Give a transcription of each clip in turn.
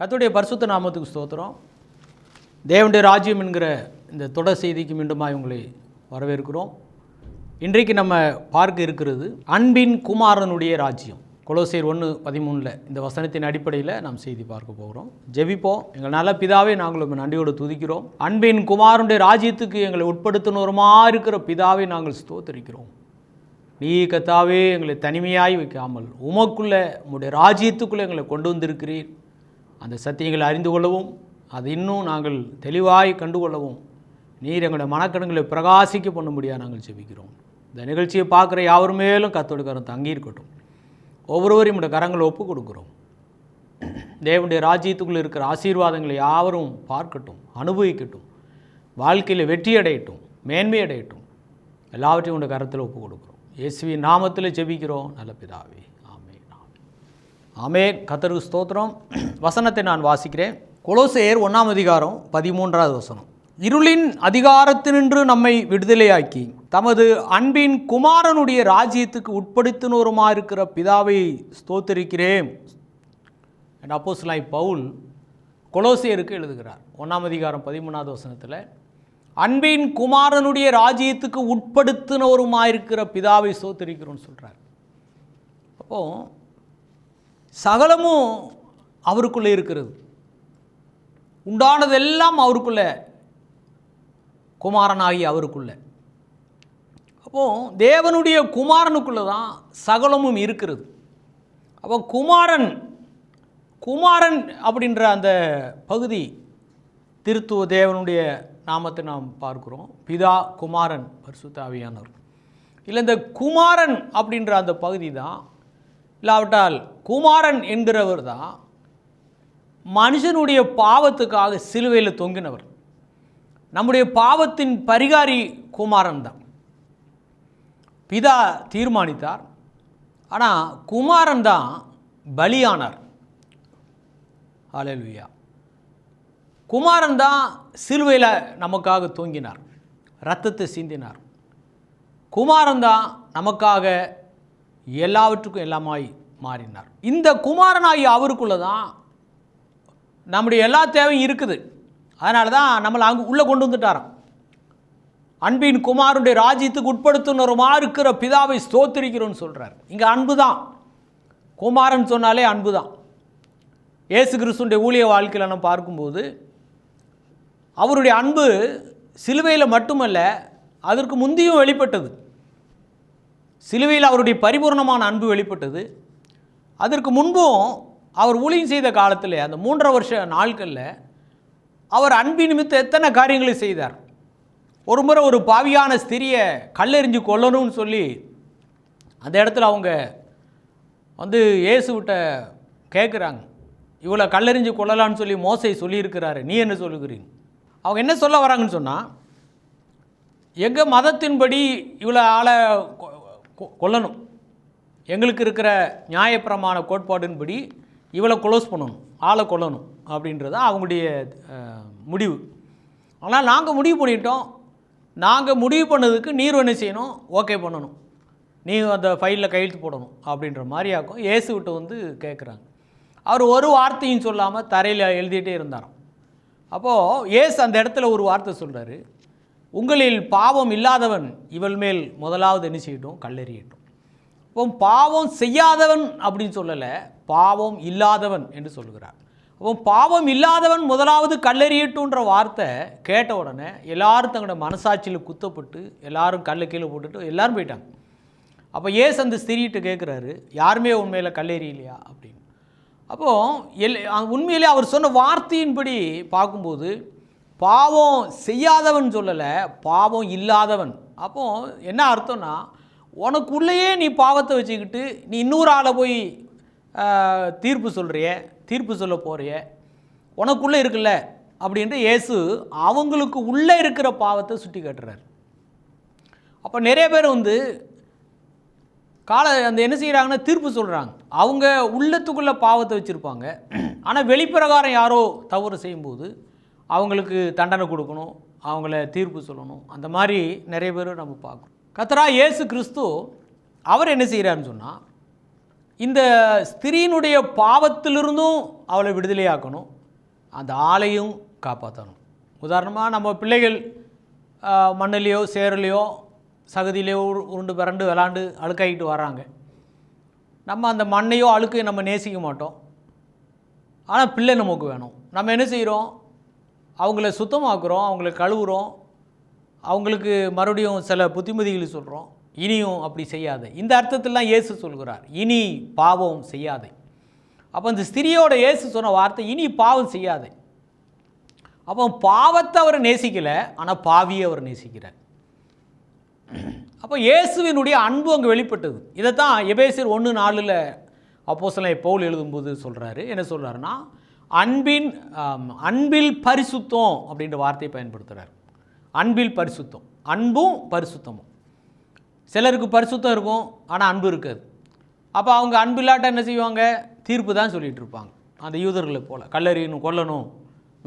கர்த்தருடைய பரிசுத்த நாமத்துக்கு ஸ்தோத்திரம். தேவனுடைய ராஜ்யம் என்கிற இந்த தொடர் செய்திக்கு மீண்டுமாய் உங்களை வரவேற்கிறோம். இன்றைக்கு நம்ம பார்க்க இருக்கிறது அன்பின் குமாரனுடைய ராஜ்யம். கொலோசியர் 1:13 இந்த வசனத்தின் அடிப்படையில் நாம் செய்தி பார்க்க போகிறோம். ஜெபிப்போம். எங்கள் நல்ல பிதாவே, நாங்கள் உங்கள் நன்றியோடு துதிக்கிறோம். அன்பின் குமாரனுடைய ராஜ்யத்துக்கு எங்களை உட்படுத்தினோருமாக இருக்கிற பிதாவை நாங்கள் ஸ்தோத்தரிக்கிறோம். நீ கர்த்தாவே எங்களை தனிமையாய் வைக்காமல் உமக்குள்ளே உம்முடைய ராஜ்யத்துக்குள்ளே எங்களை கொண்டு வந்திருக்கிறீர். அந்த சத்தியங்களை அறிந்து கொள்ளவும் அது இன்னும் நாங்கள் தெளிவாய் கண்டுகொள்ளவும் நீர் எங்களுடைய மனக்கண்களை பிரகாசிக்க பண்ண முடியாது நாங்கள் ஜெபிக்கிறோம். இந்த நிகழ்ச்சியை பார்க்குற யாவர் மேலும் கர்த்தருடைய கரம் தங்கி இருக்கட்டும். ஒவ்வொருவரையும் நம்முடைய கரங்களை ஒப்பு கொடுக்குறோம். தேவனுடைய ராஜ்யத்துக்குள்ளே இருக்கிற ஆசீர்வாதங்களை யாவரும் பார்க்கட்டும், அனுபவிக்கட்டும், வாழ்க்கையில் வெற்றி அடையட்டும், மேன்மை அடையட்டும். எல்லாவற்றையும் உடைய கரத்தில் ஒப்பு கொடுக்குறோம். இயேசுவின் நாமத்தில் ஜெபிக்கிறோம் நல்ல பிதாவே. ஆமென். கர்த்தருக்கு ஸ்தோத்திரம். வசனத்தை நான் வாசிக்கிறேன். கொலோசியர் 1:13 வசனம். இருளின் அதிகாரத்தினின்று நம்மை விடுதலையாக்கி தமது அன்பின் குமாரனுடைய ராஜ்யத்துக்கு உட்படுத்தினோருமாக இருக்கிற பிதாவை ஸ்தோத்தரிக்கிறேன். அப்போஸ்தலனாகிய பவுல் கொலோசியருக்கு எழுதுகிறார். 1:13 வசனத்தில் அன்பின் குமாரனுடைய ராஜ்யத்துக்கு உட்படுத்தினோருமாக இருக்கிற பிதாவை ஸ்தோத்தரிக்கிறோன்னு சொல்கிறார். அப்போது சகலமும் அவருக்குள்ளே இருக்கிறது. உண்டானதெல்லாம் அவருக்குள்ளே, குமாரனாகி அவருக்குள்ளே. அப்போது தேவனுடைய குமாரனுக்குள்ளே தான் சகலமும் இருக்கிறது. அப்போ குமாரன் அப்படின்ற அந்த பகுதி திருத்துவ தேவனுடைய நாமத்தை நாம் பார்க்குறோம். பிதா, குமாரன், பரிசுத்த ஆவியானவர். இல்லை, இந்த குமாரன் அப்படின்ற அந்த பகுதி தான், இல்லாவிட்டால் குமாரன் என்கிறவர் தான் மனுஷனுடைய பாவத்துக்காக சிலுவையில் தொங்கினவர். நம்முடைய பாவத்தின் பரிகாரி குமாரன் தான். பிதா தீர்மானித்தார், ஆனால் குமாரன் தான் பலியானார். ஹல்லேலூயா. குமாரன் தான் சிலுவையில் நமக்காக தொங்கினார், இரத்தத்தை சிந்தினார். குமாரன் தான் நமக்காக எல்லாவற்றுக்கும் எல்லாமாய் மாறினார். இந்த குமாரனாகி அவருக்குள்ளே தான் நம்முடைய எல்லா தேவையும் இருக்குது. அதனால தான் நம்மளை அங்கே உள்ளே கொண்டு வந்துட்டாராம். அன்பின் குமாரனுடைய ராஜ்யத்துக்கு உட்படுத்தினருமா இருக்கிற பிதாவை ஸ்தோத்திரிக்கிறோன்னு சொல்கிறார். இங்கே அன்பு தான். குமாரன் சொன்னாலே அன்பு தான். இயேசு கிறிஸ்துடைய ஊழிய வாழ்க்கையில் நம்ம பார்க்கும்போது அவருடைய அன்பு சிலுவையில் மட்டுமல்ல, அதற்கு முந்தியும் வெளிப்பட்டது. சிலுவையில் அவருடைய பரிபூர்ணமான அன்பு வெளிப்பட்டது. அதற்கு முன்பும் அவர் ஊழியம் செய்த காலத்தில் அந்த 3.5 வருஷ நாட்களில் அவர் அன்பின் நிமித்தம் எத்தனை காரியங்களை செய்தார். ஒரு முறை ஒரு பாவியான ஸ்திரியை கல்லெறிஞ்சு கொல்லணும்னு சொல்லி அந்த இடத்துல அவங்க இயேசுவிட்ட கேட்குறாங்க. இவ்வளோ கல்லெறிஞ்சு கொல்லலான்னு சொல்லி மோசே சொல்லியிருக்கிறாரு, நீ என்ன சொல்லுகிறீங்க? அவங்க என்ன சொல்ல வராங்கன்னு சொன்னால், எங்கள் மதத்தின்படி இவ்வளோ ஆளை கொல்லணும், எங்களுக்கு இருக்கிற நியாயப்பிரமாண கோட்பாடின்படி இவளை க்ளோஸ் பண்ணணும், ஆளை கொல்லணும் அப்படின்றது அவங்களுடைய முடிவு. ஆனால் நாங்கள் முடிவு பண்ணிட்டோம், நாங்கள் முடிவு பண்ணதுக்கு நீர் என்ன செய்யணும், ஓகே பண்ணணும், நீ அந்த ஃபைலில் கையெழுத்து போடணும் அப்படின்ற மாதிரியாக்கும் இயேசுவிட்ட கேட்குறாங்க. அவர் ஒரு வார்த்தையும் சொல்லாமல் தரையில் எழுதிட்டே இருந்தாராம். அப்போது இயேசு அந்த இடத்துல ஒரு வார்த்தை சொல்கிறாரு, உங்களில் பாவம் இல்லாதவன் இவள் மேல் முதலாவது என்ன செய்யட்டும், கல்லெறியட்டும். இப்போ பாவம் செய்யாதவன் அப்படின்னு சொல்லலை, பாவம் இல்லாதவன் என்று சொல்லுகிறார். அப்போ பாவம் இல்லாதவன் முதலாவது கல்லெறியட்டுன்ற வார்த்தை கேட்ட உடனே எல்லாரும் தங்களோட மனசாட்சியில் குத்தப்பட்டு எல்லாரும் கல்லை கீழே போட்டுட்டு எல்லாரும் போயிட்டாங்க. அப்போ ஏசு அந்த ஸ்திரீட்டு கேட்குறாரு, யாருமே உண்மையில் கல்லெறியிலையா அப்படின்னு. அப்போது உண்மையிலே அவர் சொன்ன வார்த்தையின்படி பார்க்கும்போது பாவம் செய்யாதவன் சொல்லலை, பாவம் இல்லாதவன். அப்போது என்ன அர்த்தம்னா, உனக்குள்ளேயே நீ பாவத்தை வச்சுக்கிட்டு நீ இன்னொரு ஆளை போய் தீர்ப்பு சொல்ல போகிறிய, உனக்குள்ளே இருக்குல்ல அப்படின்ட்டு இயேசு அவங்களுக்கு உள்ளே இருக்கிற பாவத்தை சுட்டி காட்டுறார். அப்போ நிறைய பேர் என்ன செய்கிறாங்கன்னா, தீர்ப்பு சொல்கிறாங்க. அவங்க உள்ளத்துக்குள்ளே பாவத்தை வச்சுருப்பாங்க, ஆனால் வெளிப்பிரகாரம் யாரோ தவறு செய்யும்போது அவங்களுக்கு தண்டனை கொடுக்கணும், அவங்கள தீர்ப்பு சொல்லணும். அந்த மாதிரி நிறைய பேர் நம்ம பார்க்குறோம். கர்த்தராகிய இயேசு கிறிஸ்து அவர் என்ன செய்கிறாருன்னு சொன்னால், இந்த ஸ்திரீனுடைய பாவத்திலிருந்தும் அவளை விடுதலையாக்கணும், அந்த ஆளையும் காப்பாற்றணும். உதாரணமாக நம்ம பிள்ளைகள் மண்ணிலையோ சேரலையோ சகதியிலையோ உருண்டு பிறண்டு விளாண்டு அழுக்காகிட்டு வராங்க. நம்ம அந்த மண்ணையோ அழுக்கையும் நம்ம நேசிக்க மாட்டோம். ஆனால் பிள்ளை நமக்கு வேணும். நம்ம என்ன செய்கிறோம்? அவங்கள சுத்தமாக்குறோம், அவங்கள கழுவுறோம், அவங்களுக்கு மறுபடியும் சில புத்திமதிகள் சொல்கிறோம். இனியும் அப்படி செய்யாதே. இந்த அர்த்தத்திலாம் இயேசு சொல்கிறார், இனி பாவம் செய்யாதே. அப்போ இந்த ஸ்திரியோட இயேசு சொன்ன வார்த்தை இனி பாவம் செய்யாதே. அப்போ பாவத்தை அவர் நேசிக்கலை, ஆனால் பாவியை அவர் நேசிக்கிறார். அப்போ இயேசுவினுடைய அன்பு அங்கே வெளிப்பட்டது. இதைத்தான் எபேசியர் 1:4 அப்போஸ்தலன் பவுல் எழுதும்போது சொல்கிறாரு. என்ன சொல்கிறாருன்னா, அன்பில் பரிசுத்தம் அப்படின்ற வார்த்தையை பயன்படுத்துகிறார். அன்பில் பரிசுத்தம், அன்பும் பரிசுத்தமும். சிலருக்கு பரிசுத்தம் இருக்கும், ஆனால் அன்பு இருக்காது. அப்போ அவங்க அன்பு இல்லாட்ட என்ன செய்வாங்க? தீர்ப்பு தான் சொல்லிகிட்டு இருப்பாங்க. அந்த யூதர்களை போல் கல்லறியணும், கொல்லணும்,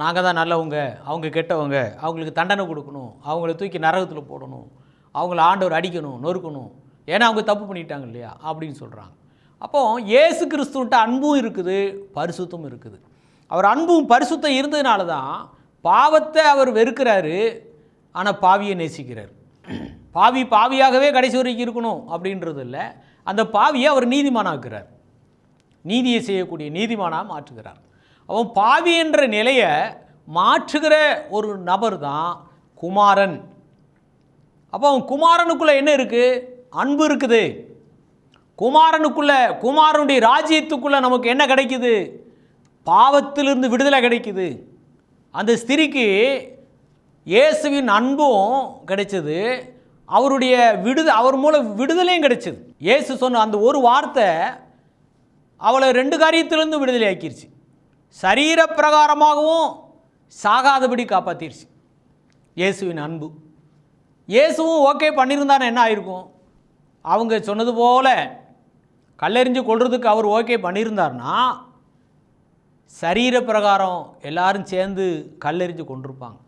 நாங்கள் தான் நல்லவங்க, அவங்க கெட்டவங்க, அவங்களுக்கு தண்டனை கொடுக்கணும், அவங்கள தூக்கி நரகத்தில் போடணும், அவங்கள ஆண்டவர் அடிக்கணும், நொறுக்கணும், ஏன்னா அவங்க தப்பு பண்ணிட்டாங்க இல்லையா அப்படின்னு சொல்கிறாங்க. அப்போது இயேசு கிறிஸ்துவிட்ட அன்பும் இருக்குது, பரிசுத்தமும் இருக்குது. அவர் அன்பும் பரிசுத்தம் இருந்ததுனால தான் பாவத்தை அவர் வெறுக்கிறாரு, ஆனால் பாவியை நேசிக்கிறார். பாவியாகவே கடைசி வரைக்கும் இருக்கணும் அப்படின்றது இல்லை, அந்த பாவியை அவர் நீதிமானாக்குறார், நீதியை செய்யக்கூடிய நீதிமானாக மாற்றுகிறார். அவன் பாவி என்ற நிலையை மாற்றுகிற ஒரு நபர் தான் குமாரன். அப்போ அவன் குமாரனுக்குள்ளே என்ன இருக்குது? அன்பு இருக்குது. குமாரனுடைய ராஜ்யத்துக்குள்ளே நமக்கு என்ன கிடைக்குது? பாவத்திலிருந்து விடுதலை கிடைக்குது. அந்த ஸ்திரிக்கு இயேசுவின் அன்பும் கிடைச்சது, அவர் மூலம் விடுதலையும் கிடைச்சது. இயேசு சொன்ன அந்த ஒரு வார்த்தை அவளை 2 காரியத்திலிருந்து விடுதலை ஆக்கிருச்சு. சரீர பிரகாரமாகவும் சாகாதபடி காப்பாற்றிருச்சு இயேசுவின் அன்பு. இயேசுவும் ஓகே பண்ணியிருந்தானே என்ன ஆயிருக்கும்? அவங்க சொன்னது போல் கல்லெறிஞ்சு கொள்றதுக்கு அவர் ஓகே பண்ணியிருந்தார்னா சரீர பிரகாரம் எல்லாரும் சேர்ந்து கல்லெறிஞ்சு கொண்டிருப்பாங்க.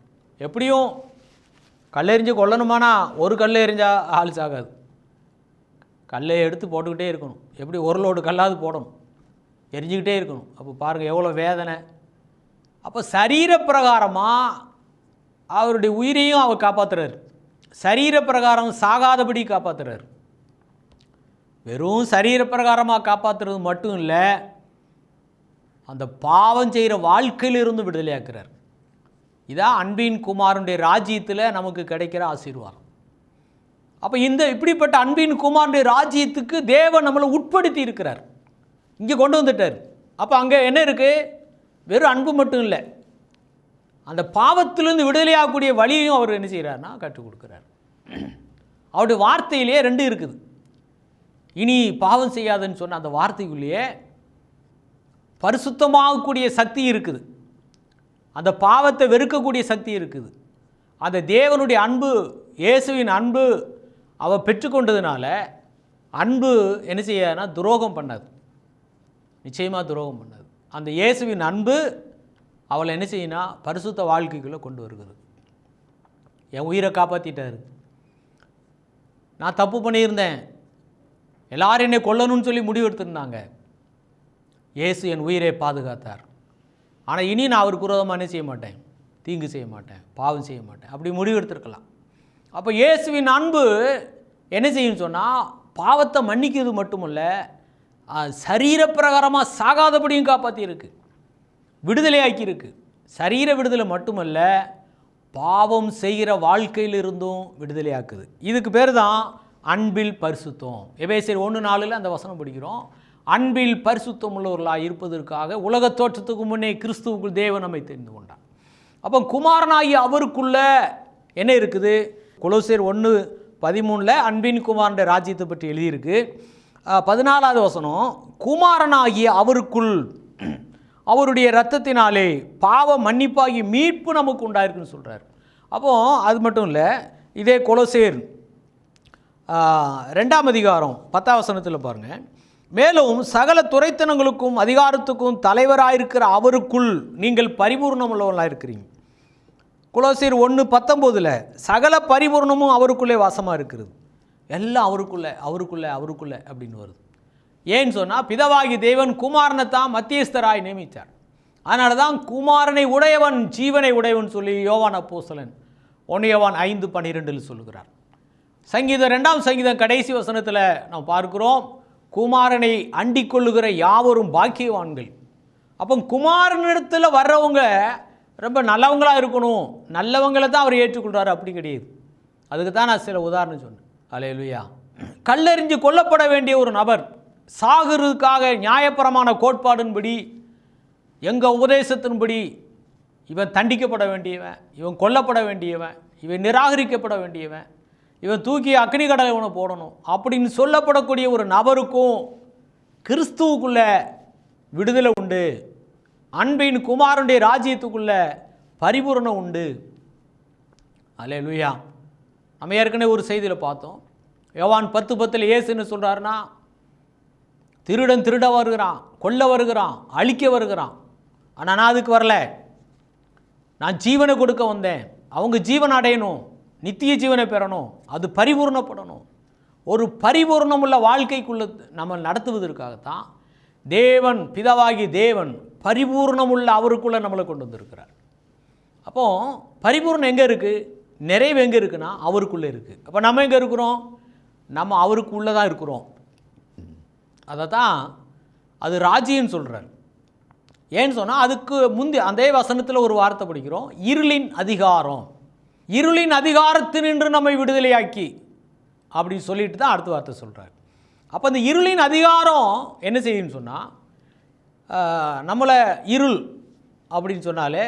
எப்படியும் கல்லெறிஞ்சு கொல்லணுமானா ஒரு கல் எறிஞ்சால் ஆள் சாகாது, கல்லை எடுத்து போட்டுக்கிட்டே இருக்கணும். எப்படி ஒரு லோடு கல்லாவது போடணும், எரிஞ்சிக்கிட்டே இருக்கணும். அப்போ பாருங்கள் எவ்வளோ வேதனை. அப்போ சரீர பிரகாரமாக அவருடைய உயிரையும் அவர் காப்பாற்றுறார், சரீர பிரகாரம் சாகாதபடி காப்பாற்றுறார். வெறும் சரீர பிரகாரமாக காப்பாற்றுறது மட்டும் இல்லை, அந்த பாவம் செய்கிற வாழ்க்கையிலிருந்து விடுதலையாக்குறார். இதான் அன்பின் குமாரனுடைய ராஜ்யத்தில் நமக்கு கிடைக்கிற ஆசீர்வாதம். அப்போ இப்படிப்பட்ட அன்பின் குமாரனுடைய ராஜ்யத்துக்கு தேவன் நம்மளை உட்படுத்தி இருக்கிறார், இங்கே கொண்டு வந்துட்டார். அப்போ அங்கே என்ன இருக்குது? வெறும் அன்பு மட்டும் இல்லை, அந்த பாவத்திலிருந்து விடுதலையாகக்கூடிய வழியையும் அவர் என்ன செய்கிறார்னா கற்றுக் கொடுக்குறார். அவருடைய வார்த்தையிலேயே 2 இருக்குது. இனி பாவம் செய்யாதுன்னு சொன்ன அந்த வார்த்தைக்குள்ளேயே பரிசுத்தமாகக்கூடிய சக்தி இருக்குது, அந்த பாவத்தை வெறுக்கக்கூடிய சக்தி இருக்குது. அந்த தேவனுடைய அன்பு, இயேசுவின் அன்பு அவள் பெற்றுக்கொண்டதுனால அன்பு என்ன செய்யனா துரோகம் பண்ணாது, நிச்சயமாக துரோகம் பண்ணாது. அந்த இயேசுவின் அன்பு அவளை என்ன செய்யினா பரிசுத்த வாழ்க்கைக்குள்ளே கொண்டு வருகிறது. என் உயிரை காப்பாற்றிட்டார். நான் தப்பு பண்ணியிருந்தேன், எல்லாரும் என்னை கொல்லணும்னு சொல்லி முடிவு எடுத்திருந்தாங்க, இயேசு என் உயிரை பாதுகாத்தார். ஆனால் இனி நான் அவருக்கு விரோதமாக என்ன செய்ய மாட்டேன், தீங்கு செய்ய மாட்டேன், பாவம் செய்ய மாட்டேன், அப்படி முடிவு எடுத்திருக்கலாம். அப்போ இயேசுவின் அன்பு என்ன செய்யுன்னு சொன்னால் பாவத்தை மன்னிக்கிறது மட்டுமல்ல, சரீர பிரகாரமாக சாகாதபடியும் காப்பாற்றியிருக்கு, விடுதலையாக்கியிருக்கு. சரீர விடுதலை மட்டுமல்ல, பாவம் செய்கிற வாழ்க்கையிலிருந்தும் விடுதலையாக்குது. இதுக்கு பேர் தான் அன்பில் பரிசுத்தம். எபேசியர் 1:4 அந்த வசனம் படிக்கிறோம். அன்பில் பரிசுத்தம் உள்ளவர்களாக இருப்பதற்காக உலக தோற்றத்துக்கு முன்னே கிறிஸ்துவுக்குள் தேவன் நம்மை தெரிந்து கொண்டார். அப்போ குமாரனாகி அவருக்குள்ள என்ன இருக்குது? கொலோசியர் 1:13 அன்பின் குமாரனுடைய ராஜ்யத்தை பற்றி எழுதியிருக்கு. 14வது வசனம், குமாரனாகிய அவருக்குள் அவருடைய இரத்தத்தினாலே பாவ மன்னிப்பாகி மீட்பு நமக்கு உண்டாயிருக்குன்னு சொல்கிறார். அப்போது அது மட்டும் இல்லை, இதே கொலோசியர் 2ஆம் அதிகாரம் 10ஆம் வசனத்தில் பாருங்கள், மேலும் சகல துரைத்தனங்களுக்கும் அதிகாரத்துக்கும் தலைவராயிருக்கிற அவருக்குள் நீங்கள் பரிபூர்ணமுள்ளவர்களாக இருக்கிறீங்க. கொலோசியர் 1:19 சகல பரிபூர்ணமும் அவருக்குள்ளே வாசமாக இருக்கிறது. எல்லாம் அவருக்குள்ளே அவருக்குள்ளே அவருக்குள்ளே அப்படின்னு வருது. ஏன்னு சொன்னால் பிதாவாகி தேவன் குமாரனை தான் மத்தியஸ்தராய் நியமித்தார். அதனால தான் குமாரனை உடையவன் ஜீவனை உடையவன் சொல்லி யோவான் அப்போஸ்தலன் 1 யோவான் 5:12 சொல்லுகிறார். சங்கீதம் 2ஆம் சங்கீதம் கடைசி வசனத்தில் நாம் பார்க்கிறோம், குமாரனை அண்டிக் கொள்ளுகிற யாவரும் பாக்கியவான்கள். அப்போ குமாரனிடத்தில் வர்றவங்க ரொம்ப நல்லவங்களாக இருக்கணும், நல்லவங்களை தான் அவர் ஏற்றுக்கொள்கிறார், அப்படி கிடையாது. அதுக்கு தான் நான் சில உதாரணம் சொன்னேன். அல்லேலூயா. கல்லெறிஞ்சு கொல்லப்பட வேண்டிய ஒரு நபர் சாகிறதுக்காக நியாயப்பிரமாண கோட்பாடின்படி, எங்கள் உபதேசத்தின்படி இவன் தண்டிக்கப்பட வேண்டியவன், இவன் கொல்லப்பட வேண்டியவன், இவன் நிராகரிக்கப்பட வேண்டியவன், இவன் தூக்கி அக்னி கடலை இவனை போடணும் அப்படின்னு சொல்லப்படக்கூடிய ஒரு நபருக்கும் கிறிஸ்துவுக்குள்ள விடுதலை உண்டு. அன்பின் குமாரனுடைய ராஜ்யத்துக்குள்ள பரிபூரணம் உண்டு. அல்லேலூயா. நம்ம ஏற்கனவே ஒரு செய்தியில் பார்த்தோம், யோவான் 10:10 இயேசு என்ன சொல்கிறாருன்னா, திருடன் திருட வருகிறான், கொல்ல வருகிறான், அழிக்க வருகிறான், ஆனால் நான் அதுக்கு வரல, நான் ஜீவனை கொடுக்க வந்தேன். அவங்க ஜீவன் அடையணும், நித்திய ஜீவனை பெறணும், அது பரிபூர்ணப்படணும். ஒரு பரிபூர்ணம் உள்ள வாழ்க்கைக்குள்ள நம்ம நடத்துவதற்காகத்தான் தேவன் பிதாவாகி தேவன் பரிபூர்ணமுள்ள அவருக்குள்ளே நம்மளை கொண்டு வந்திருக்கிறார். அப்போது பரிபூர்ணம் எங்கே இருக்குது, நிறைவு எங்கே இருக்குன்னா அவருக்குள்ளே இருக்குது. அப்போ நம்ம எங்கே இருக்கிறோம், நம்ம அவருக்குள்ளே தான் இருக்கிறோம். அதை தான் அது ராஜ்யம்னு சொல்கிறார். ஏன்னு சொன்னால் அதுக்கு முந்தி அதே வசனத்தில் ஒரு வார்த்தை படிக்கிறோம், இருளின் அதிகாரம். இருளின் அதிகாரத்தினின்று நம்மை விடுதலையாக்கி அப்படின்னு சொல்லிட்டு தான் அடுத்த வார்த்தை சொல்கிறார். அப்போ இந்த இருளின் அதிகாரம் என்ன செய்யுன்னு சொன்னால், நம்மளை இருள் அப்படின்னு சொன்னாலே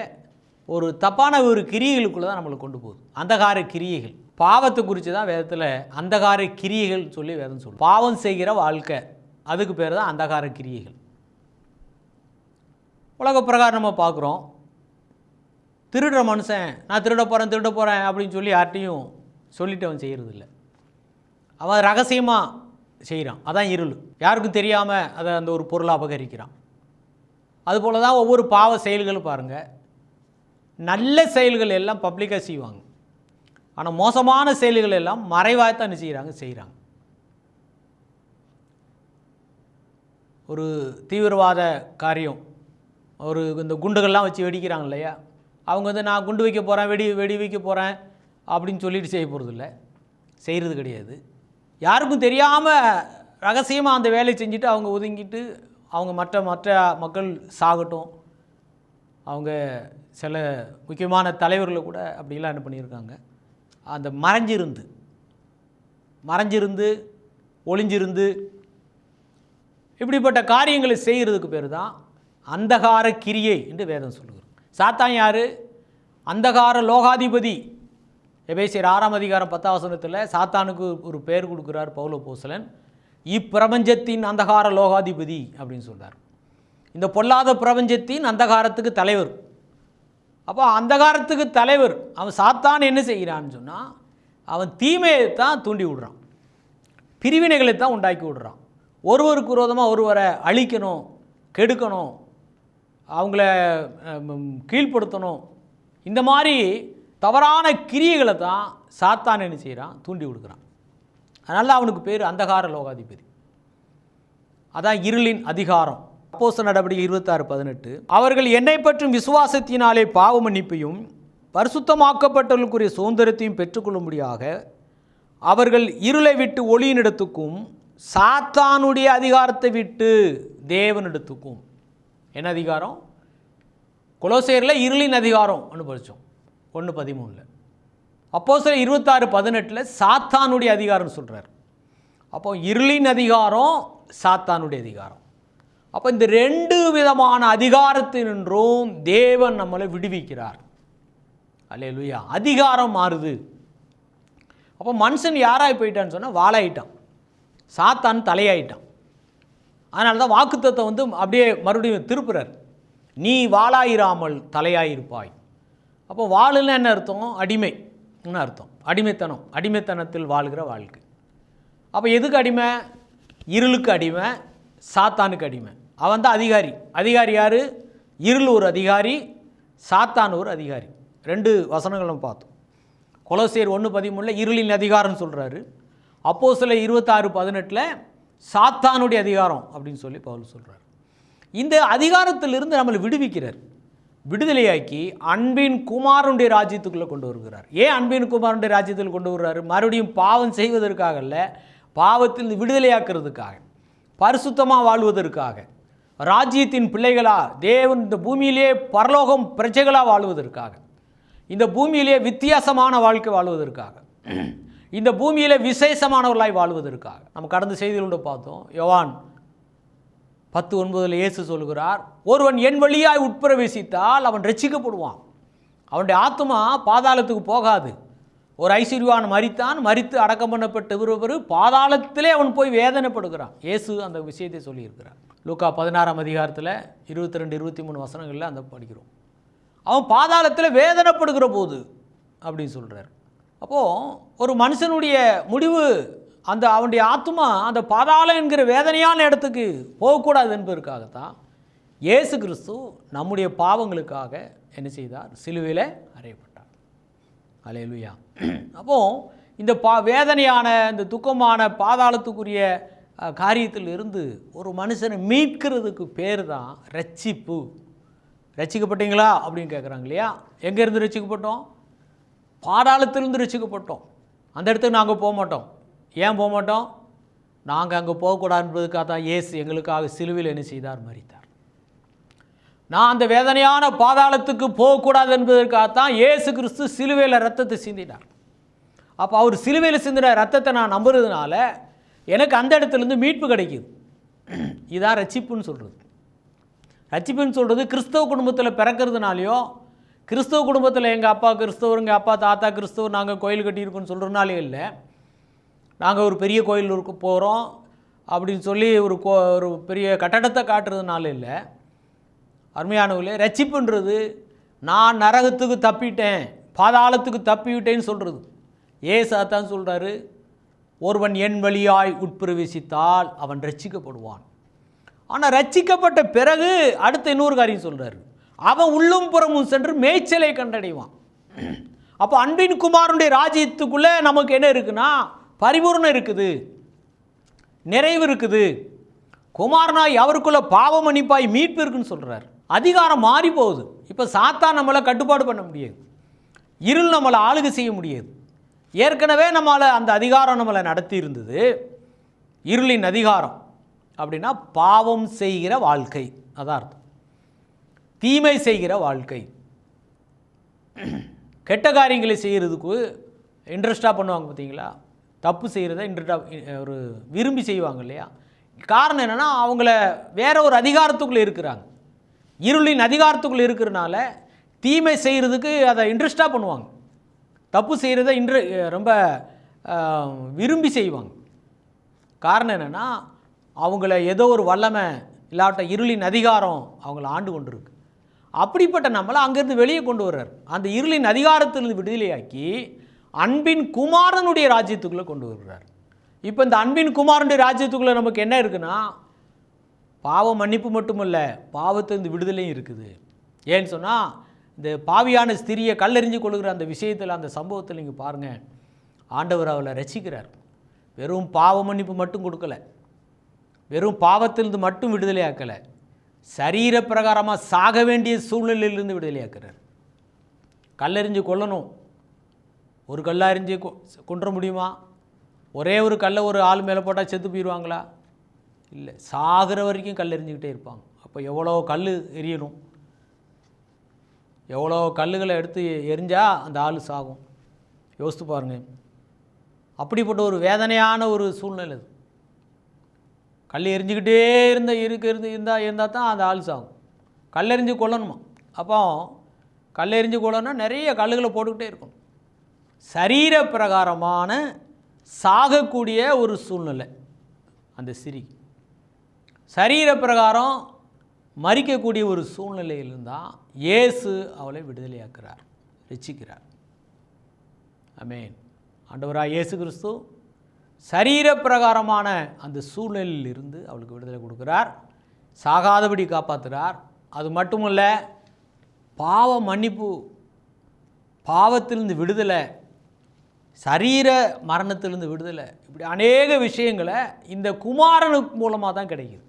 ஒரு தப்பான ஒரு கிரியைகளுக்குள்ளே தான் நம்மளை கொண்டு போகுது. அந்தகார கிரியைகள், பாவத்தை குறித்து தான் வேதத்தில் அந்தகார கிரியைகள் சொல்லி வேதம் சொல்லும். பாவம் செய்கிற வாழ்க்கை, அதுக்கு பேர் தான் அந்தகார கிரியைகள். உலக பிரகாரம் நம்ம பார்க்குறோம், திருடுற மனுஷன் நான் திருட போகிறேன் அப்படின்னு சொல்லி யார்ட்டையும் சொல்லிட்டு அவன் செய்கிறதில்ல, அவன் ரகசியமாக செய்கிறான். அதான் இருள், யாருக்கும் தெரியாமல் அதை அந்த ஒரு பொருளை அபகரிக்கிறான். அதுபோல் தான் ஒவ்வொரு பாவ செயல்களும் பாருங்கள், நல்ல செயல்கள் எல்லாம் பப்ளிக்காக செய்வாங்க, ஆனால் மோசமான செயல்கள் எல்லாம் மறைவாகத்தான் செய்கிறாங்க. ஒரு தீவிரவாத காரியம், ஒரு இந்த குண்டுகள்லாம் வச்சு வெடிக்கிறாங்க இல்லையா, அவங்க வந்து நான் குண்டு வைக்க போகிறேன், வெடி வைக்க போகிறேன் அப்படின்னு சொல்லிட்டு செய்ய போகிறது இல்லை, செய்கிறது கிடையாது. யாருக்கும் தெரியாமல் ரகசியமாக அந்த வேலையை செஞ்சுட்டு அவங்க ஒதுங்கிட்டு அவங்க மற்ற மக்கள் சாகட்டும். அவங்க சில முக்கியமான தலைவர்களை கூட அப்படிலாம் என்ன பண்ணியிருக்காங்க, அந்த மறைஞ்சிருந்து ஒளிஞ்சிருந்து இப்படிப்பட்ட காரியங்களை செய்கிறதுக்கு பேர் தான் அந்தகார கிரியை என்று வேதம் சொல்லுகிறது. சாத்தான் யார், அந்தகார லோகாதிபதி. எபேசியர் 6ஆம் அதிகாரம் 10ஆம் வசனத்தில் சாத்தானுக்கு ஒரு பெயர் கொடுக்குறார் பவுல் அப்போஸ்தலன், இப்பிரபஞ்சத்தின் அந்தகார லோகாதிபதி அப்படின்னு சொல்கிறார். இந்த பொல்லாத பிரபஞ்சத்தின் அந்தகாரத்துக்கு தலைவர். அப்போ அந்தகாரத்துக்கு தலைவர் அவன் சாத்தான் என்ன செய்கிறான்னு சொன்னால், அவன் தீமையை தான் தூண்டி விடுறான், பிரிவினைகளை தான் உண்டாக்கி விடுறான். ஒருவருக்கு விரோதமாக ஒருவரை அழிக்கணும், கெடுக்கணும், அவங்கள கீழ்ப்படுத்தணும், இந்த மாதிரி தவறான கிரியைகளை தான் சாத்தான் என்ன செய்கிறான், தூண்டி விடுக்கிறான். அதனால அவனுக்கு பேர் அந்தகார லோகாதிபதி. அதான் இருளின் அதிகாரம். அப்போஸ்தலர் நடவடிக்கை 26:18 அவர்கள் என்னை பற்றும் விசுவாசத்தினாலே பாவ மன்னிப்பையும் பரிசுத்தமாக்கப்பட்டவர்களுக்குரிய சுதந்திரத்தையும் பெற்றுக்கொள்ளும்படியாக அவர்கள் இருளை விட்டு ஒளியினிடத்துக்கும் சாத்தானுடைய அதிகாரத்தை விட்டு தேவனிடத்துக்கும். என்ன அதிகாரம்? கொலோசையரில் இருளின் அதிகாரம் படித்தோம் 1:13. அப்போஸ்தலர் 26:18 சாத்தானுடைய அதிகாரம்னு சொல்கிறார். அப்போ இருளின் அதிகாரம், சாத்தானுடைய அதிகாரம். அப்போ இந்த 2 விதமான அதிகாரத்தினின்றும் தேவன் நம்மளை விடுவிக்கிறார். அல்லேலூயா. அதிகாரம் மாறுது. அப்போ மனுஷன் யாராய் போயிட்டான்னு சொன்னால் வாளாயிட்டான், சாத்தான் தலையாயிட்டான். அதனால தான் வாக்குத்தத்தம் அப்படியே மறுபடியும் திருப்புறார், நீ வாளாயிராமல் தலையாயிருப்பாய். அப்போ வாளுன்னு என்ன அர்த்தம்? அடிமைன்னு அர்த்தம். அடிமைத்தனம், அடிமைத்தனத்தில் வாழ்கிற வாழ்க்கை. அப்போ எதுக்கு அடிமை? இருளுக்கு அடிமை, சாத்தானுக்கு அடிமை. அவன் தான் அதிகாரி. அதிகாரி யார்? இருள் ஒரு அதிகாரி, சாத்தான் ஒரு அதிகாரி. 2 வசனங்களும் பார்த்தோம். கொலோசையர் 1:13 இருளின் அதிகாரம்னு சொல்கிறாரு. அப்போஸ்தலர் 26:18 சாத்தானுடைய அதிகாரம் அப்படின்னு சொல்லி பவுல் சொல்கிறார். இந்த அதிகாரத்திலிருந்து நம்மளை விடுவிக்கிறார், விடுதலையாக்கி அன்பின் குமாரனுடைய ராஜ்யத்துக்குள்ளே கொண்டு வருகிறார். ஏன் அன்பின் குமாரனுடைய ராஜ்யத்தில் கொண்டு வருகிறார்? மறுபடியும் பாவம் செய்வதற்காக அல்ல, பாவத்தில் விடுதலையாக்குறதுக்காக, பரிசுத்தமாக வாழ்வதற்காக, ராஜ்யத்தின் பிள்ளைகளா தேவன் இந்த பூமியிலே பரலோகம் பிரஜைகளாக வாழ்வதற்காக, இந்த பூமியிலே வித்தியாசமான வாழ்க்கை வாழ்வதற்காக, இந்த பூமியிலே விசேஷமானவர்களாய் வாழ்வதற்காக. நம்ம கடந்த செய்திகளோடு பார்த்தோம். யோவான் 10:9 இயேசு சொல்கிறார், ஒருவன் என் வழியாய் உட்பிரவேசித்தால் அவன் ரட்சிக்கப்படுவான், அவனுடைய ஆத்மா பாதாளத்துக்கு போகாது. ஒரு ஐஸ்வர்யவான் மரித்து அடக்கம் பண்ணப்பட்ட பிறகு பாதாளத்திலே அவன் போய் வேதனைப்படுகிறான். இயேசு அந்த விஷயத்தை சொல்லியிருக்கிறார். லூக்கா 16ஆம் அதிகாரத்தில் 22-23 வசனங்களில் அந்த படிக்கிறோம். அவன் பாதாளத்தில் வேதனைப்படுகிற போது அப்படின்னு சொல்கிறார். அப்போது ஒரு மனுஷனுடைய முடிவு, அந்த அவனுடைய ஆத்மா அந்த பாதாளம் என்கிற வேதனையான இடத்துக்கு போகக்கூடாது என்பதற்காகத்தான் இயேசு கிறிஸ்து நம்முடைய பாவங்களுக்காக என்ன செய்தார்? சிலுவையில் அறையப்பட்டார். அல்லேலூயா. அப்போது இந்த வேதனையான இந்த துக்கமான பாதாளத்துக்குரிய காரியத்தில் இருந்து ஒரு மனுஷனை மீட்கிறதுக்கு பேர் தான் ரட்சிப்பு. ரட்சிக்கப்பட்டீங்களா அப்படின்னு கேட்குறாங்க இல்லையா? எங்கேருந்து ரட்சிக்கப்பட்டோம்? பாதாளத்திலிருந்து ரட்சிக்கப்பட்டோம். அந்த இடத்துக்கு நாங்கள் போக மாட்டோம். ஏன் போக மாட்டோம்? நாங்கள் அங்கே போகக்கூடாது என்பதுக்காக தான் இயேசு எங்களுக்காக சிலுவையில் என்ன செய்தார்? மரித்தார். நான் அந்த வேதனையான பாதாளத்துக்கு போகக்கூடாது என்பதற்காகத்தான் இயேசு கிறிஸ்து சிலுவையில் ரத்தத்தை சிந்தினார். அப்போ அவர் சிலுவையில் சிந்தின ரத்தத்தை நான் நம்புறதுனால எனக்கு அந்த இடத்துலேருந்து மீட்பு கிடைக்குது. இதான் ரட்சிப்புன்னு சொல்கிறது. ரட்சிப்புன்னு சொல்கிறது கிறிஸ்தவ குடும்பத்தில் பிறக்கிறதுனாலையோ, கிறிஸ்தவ குடும்பத்தில் எங்கள் அப்பா கிறிஸ்தவர், எங்கள் அப்பா தாத்தா கிறிஸ்தவர், நாங்கள் கோயில் கட்டியிருக்கோன்னு சொல்கிறதுனாலே இல்லை. நாங்கள் ஒரு பெரிய கோயிலுக்கு போகிறோம் அப்படின்னு சொல்லி ஒரு பெரிய கட்டடத்தை காட்டுறதுனால இல்லை. அருமையானவர்களே, ரட்சிப்புன்றது நான் நரகத்துக்கு தப்பிட்டேன், பாதாளத்துக்கு தப்பிவிட்டேன்னு சொல்கிறது. ஏசு தான் சொல்கிறாரு, ஒருவன் என் வழியாய் உட்பிரவேசித்தால் அவன் ரட்சிக்கப்படுவான். ஆனால் ரட்சிக்கப்பட்ட பிறகு அடுத்த இன்னொரு காரியம் சொல்கிறாரு, அவன் உள்ளும் புறமும் சென்று மேய்ச்சலை கண்டடைவான். அப்போ அன்பின் குமாரனுடைய ராஜ்யத்துக்குள்ளே நமக்கு என்ன இருக்குன்னா பரிபூர்ணம் இருக்குது, நிறைவு இருக்குது. குமாரனாய் அவருக்குள்ள பாவ மன்னிப்பாய் மீட்பு இருக்குன்னு சொல்கிறார். அதிகாரம் மாறி போகுது. இப்போ சாத்தான் நம்மளை கட்டுப்பாடு பண்ண முடியாது, இருள் நம்மளை ஆளுகை செய்ய முடியாது. ஏற்கனவே நம்மளை அந்த அதிகாரம் நம்மளை நடத்தி இருந்தது. இருளின் அதிகாரம் அப்படின்னா பாவம் செய்கிற வாழ்க்கை, அதான் அர்த்தம். தீமை செய்கிற வாழ்க்கை, கெட்ட காரியங்களை செய்கிறதுக்கு இன்ட்ரெஸ்டாக பண்ணுவாங்க பார்த்தீங்களா? தப்பு செய்கிறத ஒரு விரும்பி செய்வாங்க இல்லையா? காரணம் என்னென்னா அவங்கள வேற ஒரு அதிகாரத்துக்குள்ளே இருக்கிறாங்க. இருளின் அதிகாரத்துக்குள்ளே இருக்கிறனால தீமை செய்கிறதுக்கு அதை இன்ட்ரெஸ்டாக பண்ணுவாங்க. தப்பு செய்கிறத ரொம்ப விரும்பி செய்வாங்க. காரணம் என்னென்னா அவங்கள ஏதோ ஒரு வல்லமை இல்லாட்ட இருளின் அதிகாரம் அவங்கள ஆண்டு கொண்டு இருக்கு. அப்படிப்பட்ட நம்மளை அங்கேருந்து வெளியே கொண்டு வர்றார். அந்த இருளின் அதிகாரத்திலிருந்து விடுதலையாக்கி அன்பின் குமாரனுடைய ராஜ்யத்துக்குள்ளே கொண்டு வருகிறார். இப்போ இந்த அன்பின் குமாரனுடைய ராஜ்யத்துக்குள்ளே நமக்கு என்ன இருக்குன்னா பாவ மன்னிப்பு மட்டுமல்ல, பாவத்திலிருந்து விடுதலையும் இருக்குது. ஏன்னு சொன்னால் இந்த பாவியான ஸ்திரியை கல்லெறிஞ்சு கொள்கிற அந்த விஷயத்தில், அந்த சம்பவத்தில் நீங்கள் பாருங்கள், ஆண்டவர் அவளை ரட்சிக்கிறார். வெறும் பாவ மன்னிப்பு மட்டும் கொடுக்கல, வெறும் பாவத்திலிருந்து மட்டும் விடுதலையாக்கலை, சரீர பிரகாரமாக சாக வேண்டிய சூழ்நிலையிலிருந்து விடுதலையாக்குறார். கல்லெறிஞ்சு கொல்லணும், ஒரு கல்லறிஞ்சு கொன்ற முடியுமா? ஒரே ஒரு கல்லை ஒரு ஆள் மேலே போட்டால் செத்து போயிடுவாங்களா? இல்லை, சாகிற வரைக்கும் கல் எறிஞ்சிக்கிட்டே இருப்பாங்க. அப்போ எவ்வளோ கல் எரியணும், எவ்வளோ கல்லுகளை எடுத்து எரிஞ்சால் அந்த ஆள் சாகும். யோசித்து பாருங்கள். அப்படிப்பட்ட ஒரு வேதனையான ஒரு சூழ்நிலை அது. கல் எரிஞ்சிக்கிட்டே இருந்தால் தான் அந்த ஆள் சாகும். கல்லெறிஞ்சு கொல்லணுமா? அப்போ கல்லெறிஞ்சு கொல்லணும்னா நிறைய கல்லுகளை போட்டுக்கிட்டே இருக்கணும். சரீர பிரகாரமான சாகக்கூடிய ஒரு சூழ்நிலை அந்த ஸ்திரீ. சரீர பிரகாரம் மரிக்கக்கூடிய ஒரு சூழ்நிலையிலிருந்தால் இயேசு அவளை விடுதலையாக்குறார், ரட்சிக்கிறார். ஆமென். ஆண்டவராக இயேசு கிறிஸ்து சரீர பிரகாரமான அந்த சூழ்நிலையில் இருந்து அவளுக்கு விடுதலை கொடுக்கிறார், சாகாதபடி காப்பாற்றுறார். அது மட்டுமல்ல, பாவ மன்னிப்பு, பாவத்திலிருந்து விடுதலை, சரீர மரணத்திலிருந்து விடுதலை, இப்படி அநேக விஷயங்களை இந்த குமாரனுக்கு மூலமாக தான் கிடைக்குது.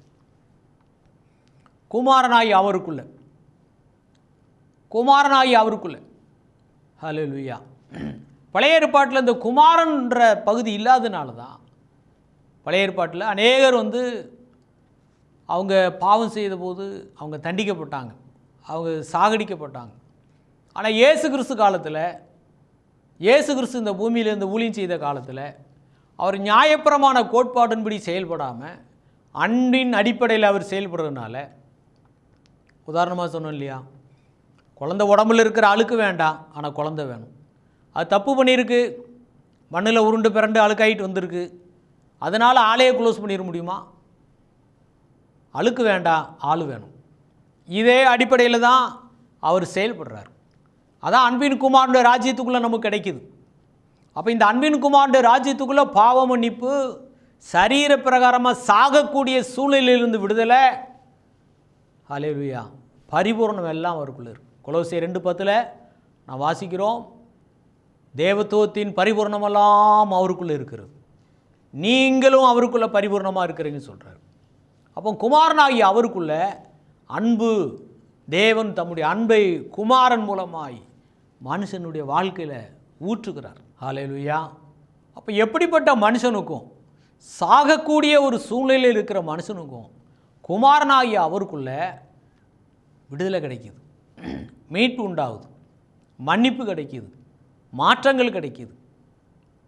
குமாரனாகி அவருக்குள்ள ஹல்லேலூயா. பழைய ஏற்பாட்டில் இந்த குமாரன்ற பகுதி இல்லாதனால தான் பழைய ஏற்பாட்டில் அநேகர் அவங்க பாவம் செய்த போது அவங்க தண்டிக்கப்பட்டாங்க, அவங்க சாகடிக்கப்பட்டாங்க. ஆனால் இயேசு கிறிஸ்து இந்த பூமியிலேருந்து ஊழியம் செய்த காலத்தில் அவர் நியாயப்பிரமாண கோட்பாடின்படி செயல்படாமல் அன்பின் அடிப்படையில் அவர் செயல்படுறதுனால, உதாரணமாக சொன்னோம் இல்லையா, குழந்தை உடம்புல இருக்கிற அழுக்கு வேண்டாம், ஆனால் குழந்தை வேணும். அது தப்பு பண்ணியிருக்கு, மண்ணில் உருண்டு பிறண்டு அழுக்காயிட்டு வந்திருக்கு, அதனால் ஆளையே க்ளோஸ் பண்ணிட முடியுமா? அழுக்கு வேண்டாம், ஆள் வேணும். இதே அடிப்படையில் தான் அவர் செயல்படுறார். அதான் அன்பின் குமாரனுடைய ராஜ்யத்துக்குள்ளே நமக்கு கிடைக்குது. அப்போ இந்த அன்பின் குமாரனுடைய ராஜ்யத்துக்குள்ளே பாவ மன்னிப்பு, சரீர பிரகாரமாக சாகக்கூடிய சூழ்நிலையிலிருந்து விடுதலை, ஹல்லேலூயா, பரிபூர்ணம் எல்லாம் அவருக்குள்ளே இருக்கு. கொலோசியர் 2:10 நான் வாசிக்கிறோம், தேவத்துவத்தின் பரிபூர்ணமெல்லாம் அவருக்குள்ளே இருக்கிறது, நீங்களும் அவருக்குள்ளே பரிபூர்ணமாக இருக்கிறீங்கன்னு சொல்கிறார். அப்போ குமாரனாகி அவருக்குள்ள அன்பு, தேவன் தம்முடைய அன்பை குமாரன் மூலமாய் மனுஷனுடைய வாழ்க்கையில் ஊற்றுகிறார். ஹல்லேலூயா. அப்போ எப்படிப்பட்ட மனுஷனுக்கும், சாகக்கூடிய ஒரு சூழ்நிலையில் இருக்கிற மனுஷனுக்கும் குமாரனாகி அவருக்குள்ள விடுதலை கிடைக்கிது, மீட்பு உண்டாகுது, மன்னிப்பு கிடைக்கிது, மாற்றங்கள் கிடைக்கிது.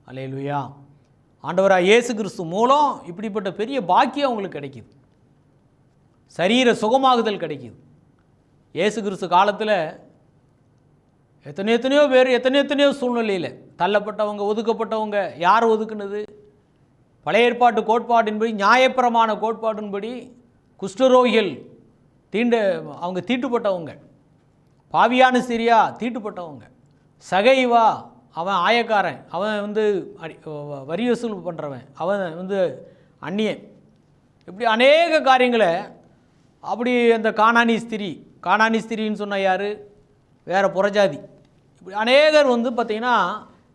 ஹல்லேலூயா. ஆண்டவராக இயேசு கிறிஸ்து மூலம் இப்படிப்பட்ட பெரிய பாக்கியம் அவங்களுக்கு கிடைக்கிது. சரீர சுகமாகுதல் கிடைக்கிது. இயேசு கிறிஸ்து காலத்தில் எத்தனையோ பேர் எத்தனையோ சூழ்நிலையில் தள்ளப்பட்டவங்க, ஒதுக்கப்பட்டவங்க. யார் ஒதுக்குனது? பழைய ஏற்பாட்டு கோட்பாட்டின்படி, நியாயப்பிரமாண கோட்பாட்டின்படி குஷ்டரோகிகள், அவங்க தீட்டுப்பட்டவங்க, பாவியான சிரியா தீட்டுப்பட்டவங்க, சகைவா அவன் ஆயக்காரன், அவன் வரி வசூல் பண்ணுறவன், அவன் அந்நியன், இப்படி அநேக காரியங்களை. அப்படி அந்த கானானி ஸ்திரின்னு சொன்ன யார்? வேறு புறஜாதி. இப்படி அநேகர் பார்த்திங்கன்னா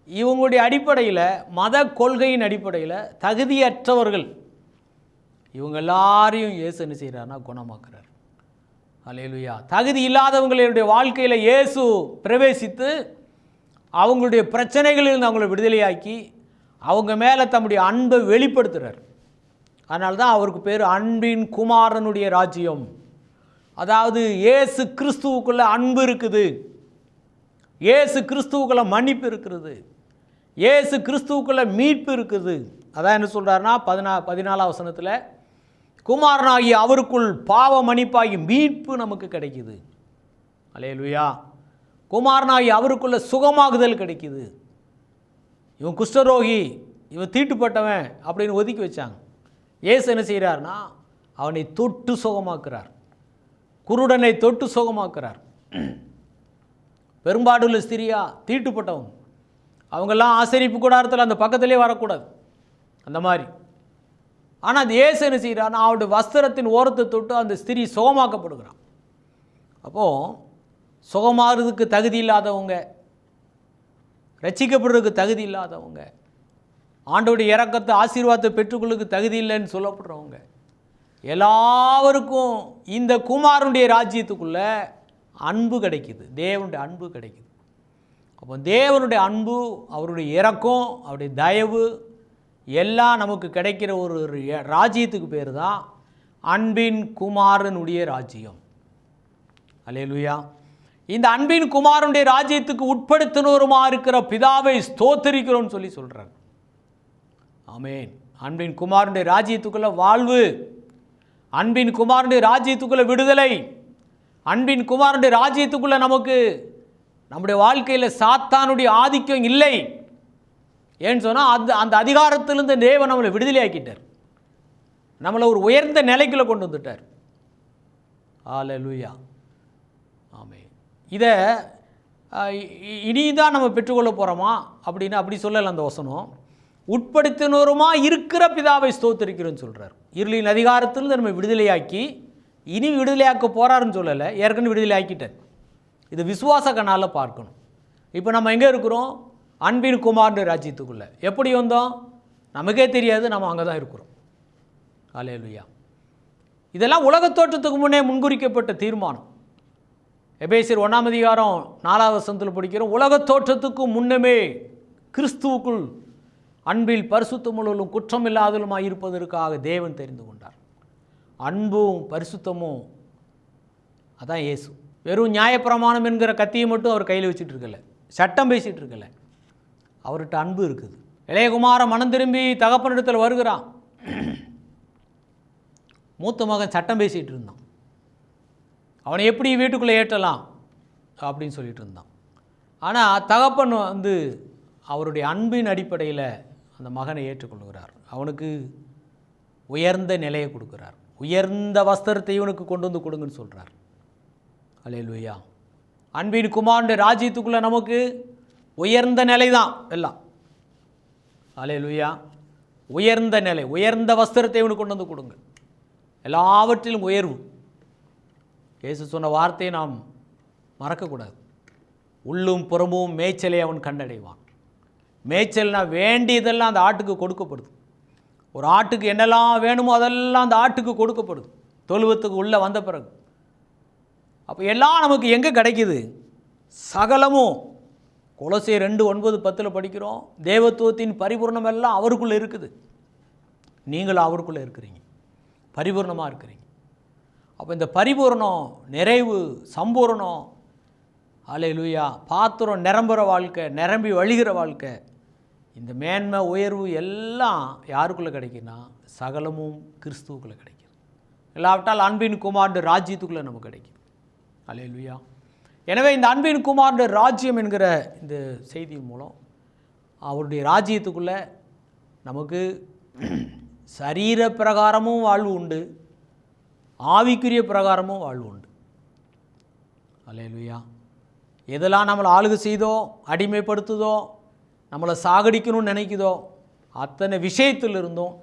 இவங்களுடைய அடிப்படையில், மத கொள்கையின் அடிப்படையில் தகுதியற்றவர்கள், இவங்க எல்லாரையும் இயேசு என்ன செய்கிறார்னா குணமாக்குறார். ஹல்லேலூயா. தகுதி இல்லாதவங்களுடைய வாழ்க்கையில் இயேசு பிரவேசித்து அவங்களுடைய பிரச்சனைகளிலிருந்து அவங்களை விடுதலையாக்கி அவங்க மேலே தம்முடைய அன்பை வெளிப்படுத்துகிறார். அதனால தான் அவருக்கு பேர் அன்பின் குமாரனுடைய ராஜ்யம். அதாவது இயேசு கிறிஸ்துவுக்குள்ளே அன்பு இருக்குது, இயேசு கிறிஸ்துவுக்குள்ளே மன்னிப்பு இருக்கிறது, இயேசு கிறிஸ்துவுக்குள்ளே மீட்பு இருக்குது. அதான் என்ன சொல்கிறாருன்னா 14ஆம் வசனத்தில், குமாரனாகி அவருக்குள் பாவ மன்னிப்பாகி மீட்பு நமக்கு கிடைக்குது. ஹல்லேலூயா. குமாரனாகி அவருக்குள்ள சுகமாகுதல் கிடைக்குது. இவன் குஷ்டரோகி, இவன் தீட்டுப்பட்டவன் அப்படின்னு ஒதுக்கி வச்சாங்க. இயேசு என்ன செய்கிறார்னா அவனை தொட்டு சுகமாக்குறார், குருடனை தொட்டு சுகமாக்குறார். பெரும்பாடுள்ள ஸ்திரியா தீட்டுப்பட்டவங்க, அவங்கெல்லாம் ஆசரிப்பு கூடாரத்தில் அந்த பக்கத்திலே வரக்கூடாது, அந்த மாதிரி. ஆனால் அது இயேசு என்ன செய்கிறார்னா அவருடைய வஸ்திரத்தின் ஓரத்தை தொட்டு அந்த ஸ்திரீ சுகமாக்கப்படுகிறான். அப்போது சுகமாகிறதுக்கு தகுதி இல்லாதவங்க, ரட்சிக்கப்படுறதுக்கு தகுதி இல்லாதவங்க, ஆண்டவருடைய இரக்கத்தை ஆசீர்வாதத்தை பெற்றுக்கொள்ளுக்கு தகுதி இல்லைன்னு சொல்லப்படுறவங்க எல்லாருக்கும் இந்த குமாரனுடைய ராஜ்யத்துக்குள்ள அன்பு கிடைக்குது, தேவனுடைய அன்பு கிடைக்குது. அப்போ தேவனுடைய அன்பு, அவருடைய இரக்கம், அவருடைய தயவு எல்லாம் நமக்கு கிடைக்கிற ஒரு ராஜ்யத்துக்கு பேர் தான் அன்பின் குமாரனுடைய ராஜ்யம். அல்லேலூயா. இந்த அன்பின் குமாரனுடைய ராஜ்யத்துக்கு உட்படுத்தினோருமா இருக்கிற பிதாவை ஸ்தோத்திரிக்கிறோம்னு சொல்லி சொல்கிறார். ஆமேன். அன்பின் குமாரனுடைய ராஜ்யத்துக்குள்ள வாழ்வு, அன்பின் குமாரனுடைய ராஜ்யத்துக்குள்ள விடுதலை, அன்பின் குமாரனுடைய ராஜ்யத்துக்குள்ள நமக்கு நம்முடைய வாழ்க்கையில் சாத்தானுடைய ஆதிக்கம் இல்லை. ஏன்னு சொன்னால் அந்த அதிகாரத்திலிருந்து தேவன் நம்மளை விடுதலை ஆக்கிட்டார், நம்மளை ஒரு உயர்ந்த நிலைக்குள்ள கொண்டு வந்துட்டார். அல்லேலூயா. ஆமென். இதை இனிதான் நம்ம பெற்றுக்கொள்ள போகிறோமா அப்படின்னு அப்படி சொல்லலை அந்த வசனம். உட்படுத்தினோருமா இருக்கிற பிதாவை ஸ்தோத்திரிக்கிறோன்னு சொல்கிறார். இருளின் அதிகாரத்திலிருந்து நம்ம விடுதலையாக்கி இனி விடுதலையாக்க போகிறாருன்னு சொல்லலை, ஏற்கனவே விடுதலை ஆக்கிட்டார். இது விசுவாச கண்ணால் பார்க்கணும். இப்போ நம்ம எங்கே இருக்கிறோம்? அன்பின் குமாரனுடைய ராஜ்யத்துக்குள்ளே. எப்படி வந்தோம்? நமக்கே தெரியாது, நம்ம அங்கே தான் இருக்கிறோம். அல்லேலூயா. இதெல்லாம் உலகத் தோற்றத்துக்கு முன்னே முன்குறிக்கப்பட்ட தீர்மானம். எபேசியர் 1ஆம் அதிகாரம் 4வது வசனத்தில் படிக்கிறோம், உலகத் தோற்றத்துக்கு முன்னமே கிறிஸ்துவுக்குள் அன்பில் பரிசுத்தமுள்ளும் குற்றமில்லாதலுமாய் இருப்பதற்காக தேவன் தெரிந்து கொண்டார். அன்பும் பரிசுத்தமும் அதான் இயேசு. வெறும் நியாயப்பிரமாணம் என்கிற கத்தியை மட்டும் அவர் கையில் வச்சுட்டு இருக்கல, சட்டம் பேசிகிட்டு இருக்கல, அவர்கிட்ட அன்பு இருக்குது. இளையகுமாரன் மனம் திரும்பி தகப்பனிடத்தில் வருகிறான். மூத்த மகன் சட்டம் பேசிகிட்டு இருந்தான், அவனை எப்படி வீட்டுக்குள்ளே ஏற்றலாம் அப்படின்னு சொல்லிட்டு இருந்தான். ஆனால் தகப்பன் அவருடைய அன்பின் அடிப்படையில் அந்த மகனை ஏற்றுக்கொள்கிறார். அவனுக்கு உயர்ந்த நிலையை கொடுக்குறார். உயர்ந்த வஸ்திரத்தை இவனுக்கு கொண்டு வந்து கொடுங்கன்னு சொல்கிறார். அல்லேலூயா. அன்பின் குமாரனுடைய ராஜ்யத்துக்குள்ளே நமக்கு உயர்ந்த நிலை தான் எல்லாம். அல்லேலூயா. உயர்ந்த நிலை, உயர்ந்த வஸ்திரத்தை இவனுக்கு கொண்டு வந்து கொடுங்க. எல்லாவற்றிலும் உயர்வு. இயேசு சொன்ன வார்த்தையை நாம் மறக்கக்கூடாது. உள்ளும் புறமும் மேய்ச்சலை அவன் கண்டடைவான். மேய்ச்சல்னா வேண்டியதெல்லாம் அந்த ஆட்டுக்கு கொடுக்கப்படுது. ஒரு ஆட்டுக்கு என்னெல்லாம் வேணுமோ அதெல்லாம் அந்த ஆட்டுக்கு கொடுக்கப்படுது தொழுவத்துக்கு உள்ளே வந்த பிறகு. அப்போ எல்லாம் நமக்கு எங்கே கிடைக்குது? சகலமும். கொலோசியர் 2:9-10 படிக்கிறோம், தேவத்துவத்தின் பரிபூர்ணம் எல்லாம் அவருக்குள்ளே இருக்குது. நீங்களும் அவருக்குள்ளே இருக்கிறீங்க, பரிபூர்ணமாக இருக்கிறீங்க. அப்போ இந்த பரிபூர்ணம், நிறைவு, சம்பூர்ணம், அல்லேலூயா, பாத்திரம் நிரம்புகிற வாழ்க்கை, நிரம்பி வழிகிற வாழ்க்கை, இந்த மேன்மை உயர்வு எல்லாம் யாருக்குள்ளே கிடைக்குன்னா சகலமும் கிறிஸ்துவுக்குள்ளே கிடைக்கும். இல்லாவிட்டால் அன்பின் குமாரனுடைய ராஜ்யத்துக்குள்ளே நமக்கு கிடைக்கும். அல்லேலூயா. எனவே இந்த அன்பின் குமாரனுடைய ராஜ்யம் என்கிற இந்த செய்தியின் மூலம் அவருடைய ராஜ்யத்துக்குள்ளே நமக்கு சரீர பிரகாரமும் வாழ்வு உண்டு, ஆவிக்குரிய பிரகாரமும் வாழ்வு உண்டு. அல்லேலூயா. எதெல்லாம் நம்மளை ஆளுகை செய்தோ, அடிமைப்படுத்துதோ, நம்மளை சாகடிக்கணும்னு நினைக்குதோ, அத்தனை விஷயத்தில் இருந்தும்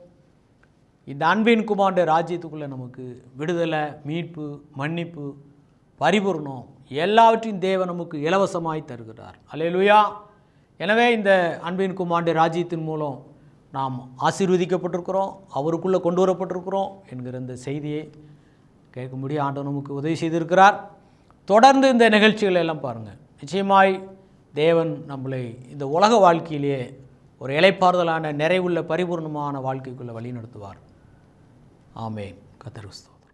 இந்த அன்பின் குமாரனுடைய ராஜ்யத்துக்குள்ளே நமக்கு விடுதலை, மீட்பு, மன்னிப்பு, பரிபூர்ணம் எல்லாவற்றையும் தேவன் நமக்கு இலவசமாய் தருகிறார். அல்லேலூயா. எனவே இந்த அன்பின் குமாரனுடைய ராஜ்யத்தின் மூலம் நாம் ஆசீர்வதிக்கப்பட்டிருக்கிறோம், அவருக்குள்ளே கொண்டு வரப்பட்டிருக்கிறோம் என்கிற இந்த செய்தியை கேட்கும்படி ஆண்டவர் நமக்கு உதவி செய்திருக்கிறார். தொடர்ந்து இந்த நிகழ்ச்சிகளை எல்லாம் பாருங்கள். நிச்சயமாய் தேவன் நம்மளை இந்த உலக வாழ்க்கையிலேயே ஒரு இளைப்பாறுதலான, நிறைவுள்ள, பரிபூர்ணமான வாழ்க்கைக்குள்ளே வழி நடத்துவார். ஆமென். கர்த்தருக்கு ஸ்தோத்திரம்.